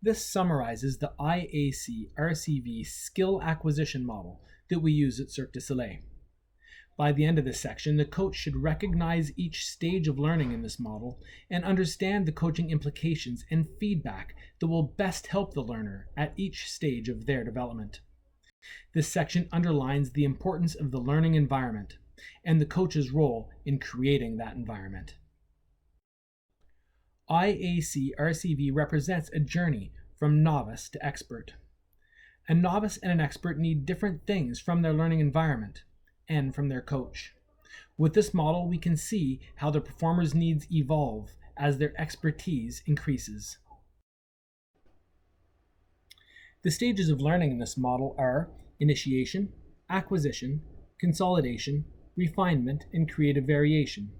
This summarizes the IACRCv skill acquisition model that we use at Cirque du Soleil. By the end of this section, the coach should recognize each stage of learning in this model and understand the coaching implications and feedback that will best help the learner at each stage of their development. This section underlines the importance of the learning environment and the coach's role in creating that environment. IACRCv represents a journey from novice to expert. A novice and an expert need different things from their learning environment and from their coach. With this model, we can see how the performer's needs evolve as their expertise increases. The stages of learning in this model are initiation, acquisition, consolidation, refinement, and creative variation.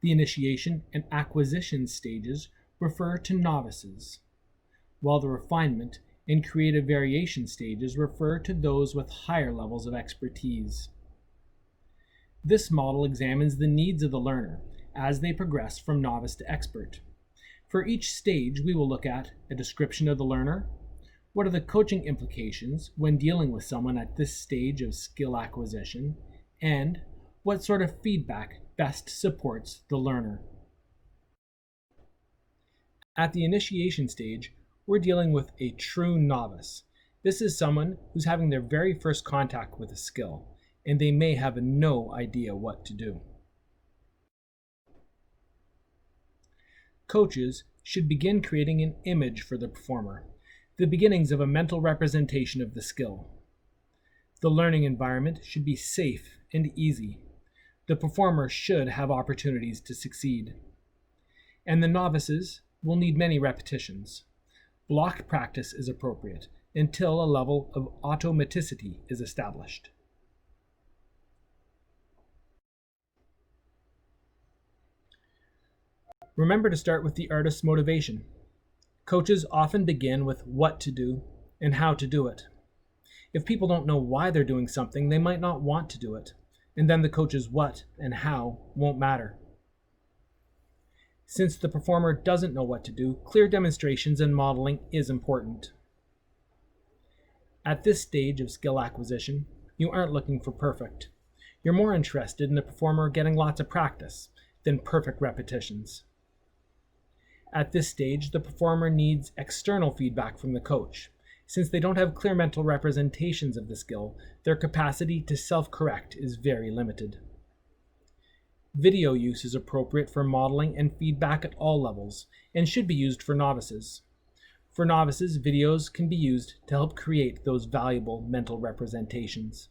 The initiation and acquisition stages refer to novices, while the refinement and creative variation stages refer to those with higher levels of expertise. This model examines the needs of the learner as they progress from novice to expert. For each stage, we will look at a description of the learner, what are the coaching implications when dealing with someone at this stage of skill acquisition, and what sort of feedback best supports the learner. At the initiation stage, we're dealing with a true novice. This is someone who's having their very first contact with a skill, and they may have no idea what to do. Coaches should begin creating an image for the performer, the beginnings of a mental representation of the skill. The learning environment should be safe and easy. The performer should have opportunities to succeed. And the novices will need many repetitions. Blocked practice is appropriate until a level of automaticity is established. Remember to start with the artist's motivation. Coaches often begin with what to do and how to do it. If people don't know why they're doing something, they might not want to do it, and then the coach's what and how won't matter. Since the performer doesn't know what to do, clear demonstrations and modeling is important. At this stage of skill acquisition, you aren't looking for perfect. You're more interested in the performer getting lots of practice than perfect repetitions. At this stage, the performer needs external feedback from the coach. Since they don't have clear mental representations of the skill, their capacity to self-correct is very limited. Video use is appropriate for modeling and feedback at all levels, and should be used for novices. For novices, videos can be used to help create those valuable mental representations.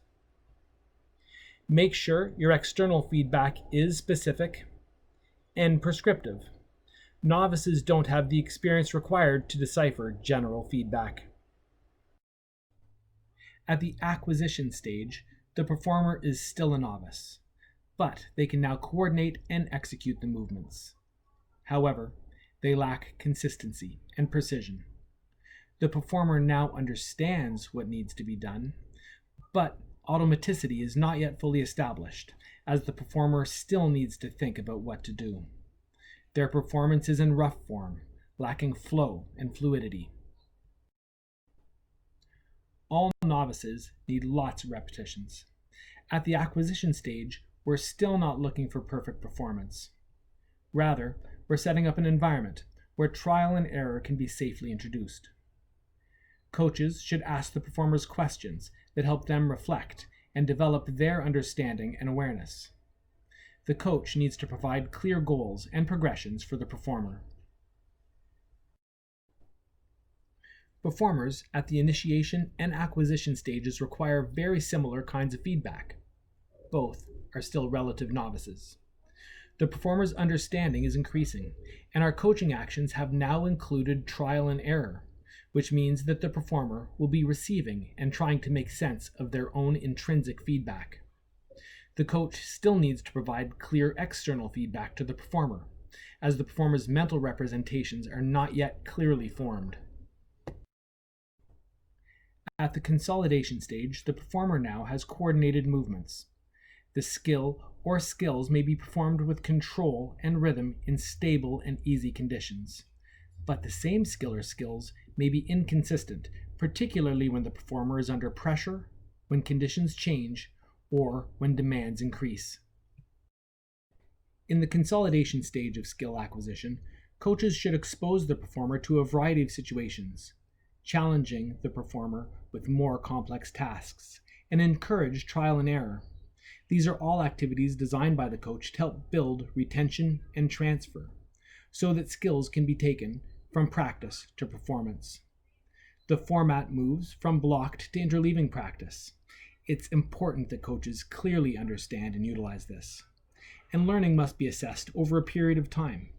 Make sure your external feedback is specific and prescriptive. Novices don't have the experience required to decipher general feedback. At the acquisition stage, the performer is still a novice, but they can now coordinate and execute the movements. However, they lack consistency and precision. The performer now understands what needs to be done, but automaticity is not yet fully established, as the performer still needs to think about what to do. Their performance is in rough form, lacking flow and fluidity. All novices need lots of repetitions. At the acquisition stage, we're still not looking for perfect performance. Rather, we're setting up an environment where trial and error can be safely introduced. Coaches should ask the performers questions that help them reflect and develop their understanding and awareness. The coach needs to provide clear goals and progressions for the performer. Performers at the initiation and acquisition stages require very similar kinds of feedback. Both are still relative novices. The performer's understanding is increasing, and our coaching actions have now included trial and error, which means that the performer will be receiving and trying to make sense of their own intrinsic feedback. The coach still needs to provide clear external feedback to the performer, as the performer's mental representations are not yet clearly formed. At the consolidation stage, the performer now has coordinated movements. The skill or skills may be performed with control and rhythm in stable and easy conditions. But the same skill or skills may be inconsistent, particularly when the performer is under pressure, when conditions change, or when demands increase. In the consolidation stage of skill acquisition, coaches should expose the performer to a variety of situations, challenging the performer with more complex tasks, and encourage trial and error. These are all activities designed by the coach to help build retention and transfer, so that skills can be taken from practice to performance. The format moves from blocked to interleaving practice. It's important that coaches clearly understand and utilize this. And learning must be assessed over a period of time.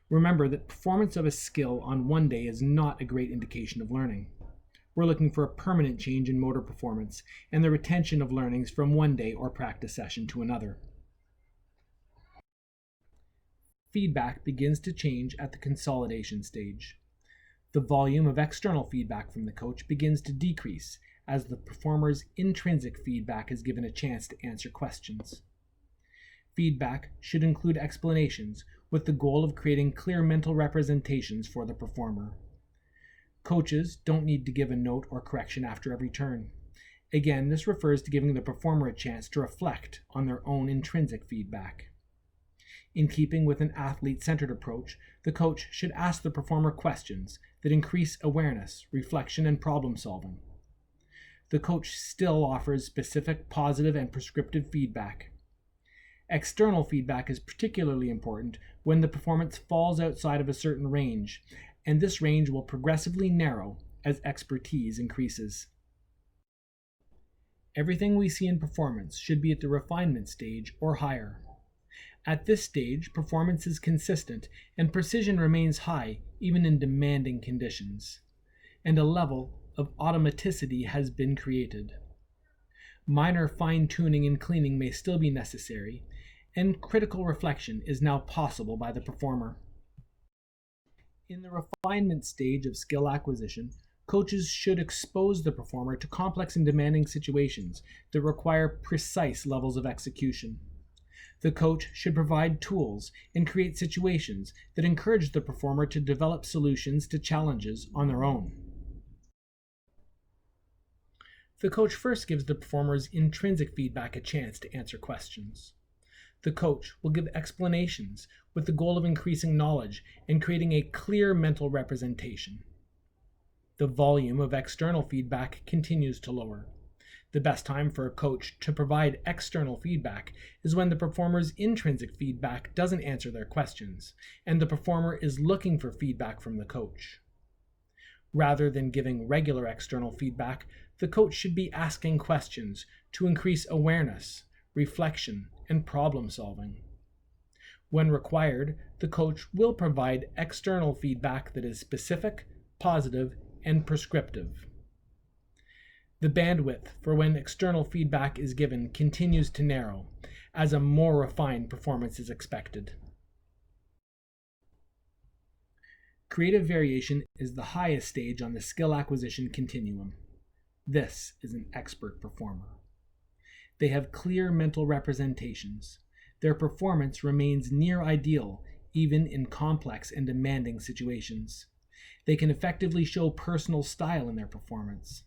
Remember that performance of a skill on one day is not a great indication of learning. We're looking for a permanent change in motor performance and the retention of learnings from one day or practice session to another. Feedback begins to change at the consolidation stage. The volume of external feedback from the coach begins to decrease as the performer's intrinsic feedback is given a chance to answer questions. Feedback should include explanations with the goal of creating clear mental representations for the performer. Coaches don't need to give a note or correction after every turn. Again, this refers to giving the performer a chance to reflect on their own intrinsic feedback. In keeping with an athlete-centered approach, the coach should ask the performer questions that increase awareness, reflection, and problem solving. The coach still offers specific positive and prescriptive feedback. External feedback is particularly important when the performance falls outside of a certain range, and this range will progressively narrow as expertise increases. Everything we see in performance should be at the refinement stage or higher. At this stage, performance is consistent and precision remains high even in demanding conditions, and a level of automaticity has been created. Minor fine-tuning and cleaning may still be necessary, and critical reflection is now possible by the performer. In the refinement stage of skill acquisition, coaches should expose the performer to complex and demanding situations that require precise levels of execution. The coach should provide tools and create situations that encourage the performer to develop solutions to challenges on their own. The coach first gives the performer's intrinsic feedback a chance to answer questions. The coach will give explanations with the goal of increasing knowledge and creating a clear mental representation. The volume of external feedback continues to lower. The best time for a coach to provide external feedback is when the performer's intrinsic feedback doesn't answer their questions, and the performer is looking for feedback from the coach. Rather than giving regular external feedback, the coach should be asking questions to increase awareness, reflection, and problem solving. When required, the coach will provide external feedback that is specific, positive, and prescriptive. The bandwidth for when external feedback is given continues to narrow, as a more refined performance is expected. Creative variation is the highest stage on the skill acquisition continuum. This is an expert performer. They have clear mental representations. Their performance remains near ideal, even in complex and demanding situations. They can effectively show personal style in their performance.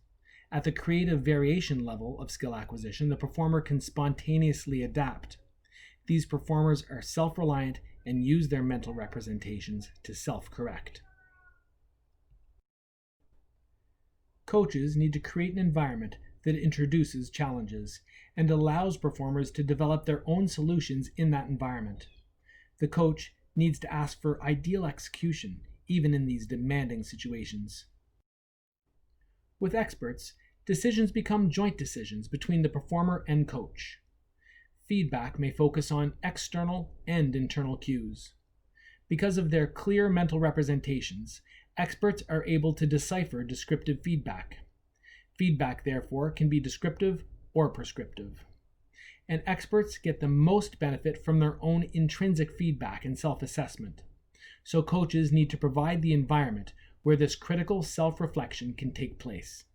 At the creative variation level of skill acquisition, the performer can spontaneously adapt. These performers are self-reliant and use their mental representations to self-correct. Coaches need to create an environment that introduces challenges and allows performers to develop their own solutions in that environment. The coach needs to ask for ideal execution, even in these demanding situations. With experts, decisions become joint decisions between the performer and coach. Feedback may focus on external and internal cues. Because of their clear mental representations, experts are able to decipher descriptive feedback. Feedback, therefore, can be descriptive or prescriptive. And experts get the most benefit from their own intrinsic feedback and self-assessment. So coaches need to provide the environment where this critical self-reflection can take place.